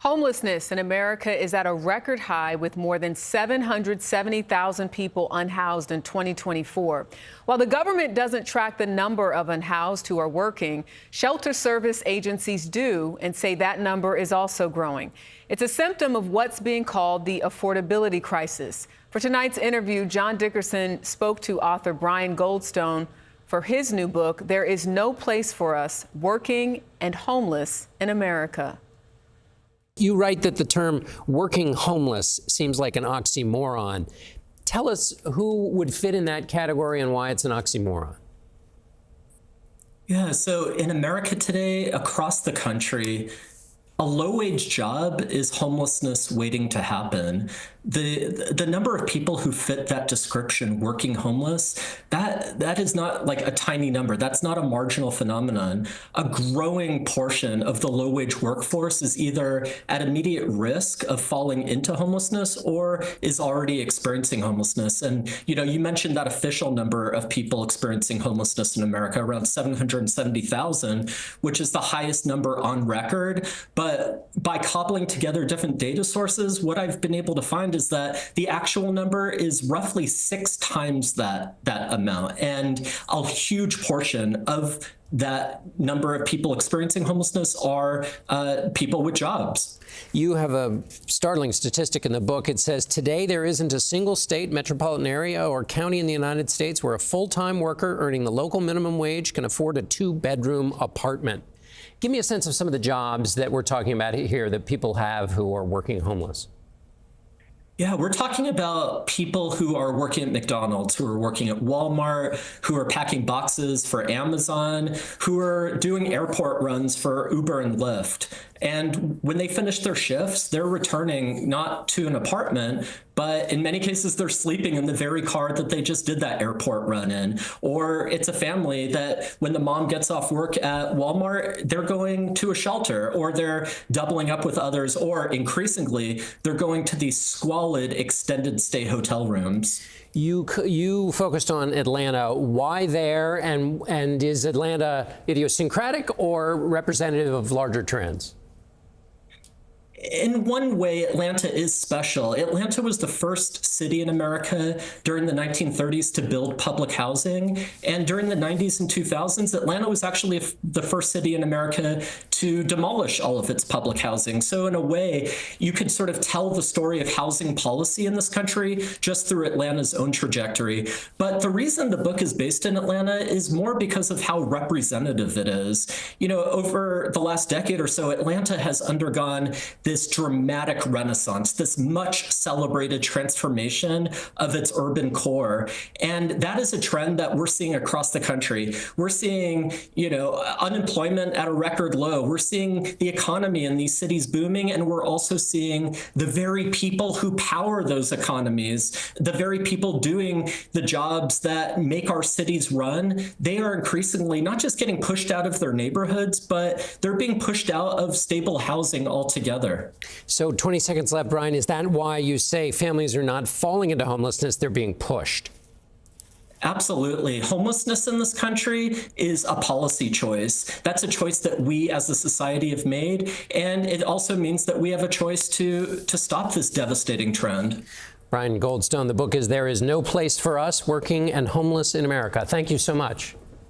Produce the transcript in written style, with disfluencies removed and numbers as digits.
Homelessness in America is at a record high with more than 770,000 people unhoused in 2024. While the government doesn't track the number of unhoused who are working, shelter service agencies do and say that number is also growing. It's a symptom of what's being called the affordability crisis. For tonight's interview, John Dickerson spoke to author Brian Goldstone for his new book, There Is No Place for Us, Working and Homeless in America. You write that the term working homeless seems like an oxymoron. Tell us who would fit in that category and why it's an oxymoron. Yeah, so in America today, across the country, a low-wage job is homelessness waiting to happen. The number of people who fit that description, working homeless, that is not like a tiny number. That's not a marginal phenomenon. A growing portion of the low-wage workforce is either at immediate risk of falling into homelessness or is already experiencing homelessness. And you mentioned that official number of people experiencing homelessness in America, around 770,000, which is the highest number on record. But by cobbling together different data sources, what I've been able to find is that the actual number is roughly 6 times that amount. And a huge portion of that number of people experiencing homelessness are people with jobs. You have a startling statistic in the book. It says, today there isn't a single state, metropolitan area, or county in the United States where a full-time worker earning the local minimum wage can afford a 2-bedroom apartment. Give me a sense of some of the jobs that we're talking about here that people have who are working homeless. Yeah, we're talking about people who are working at McDonald's, who are working at Walmart, who are packing boxes for Amazon, who are doing airport runs for Uber and Lyft. And when they finish their shifts, they're returning not to an apartment, but in many cases, they're sleeping in the very car that they just did that airport run in. Or it's a family that when the mom gets off work at Walmart, they're going to a shelter, or they're doubling up with others, or increasingly, they're going to these squalid extended stay hotel rooms. You focused on Atlanta. Why there? And is Atlanta idiosyncratic or representative of larger trends? In one way, Atlanta is special. Atlanta was the first city in America during the 1930s to build public housing. And during the 90s and 2000s, Atlanta was actually the first city in America to demolish all of its public housing. So in a way, you could sort of tell the story of housing policy in this country just through Atlanta's own trajectory. But the reason the book is based in Atlanta is more because of how representative it is. Over the last decade or so, Atlanta has undergone this dramatic renaissance, this much celebrated transformation of its urban core. And that is a trend that we're seeing across the country. We're seeing, unemployment at a record low. We're seeing the economy in these cities booming, and we're also seeing the very people who power those economies, the very people doing the jobs that make our cities run. They are increasingly not just getting pushed out of their neighborhoods, but they're being pushed out of stable housing altogether. So 20 seconds left, Brian. Is that why you say families are not falling into homelessness, they're being pushed? Absolutely. Homelessness in this country is a policy choice. That's a choice that we as a society have made. And it also means that we have a choice to stop this devastating trend. Brian Goldstone, the book is There Is No Place for Us, Working and Homeless in America. Thank you so much.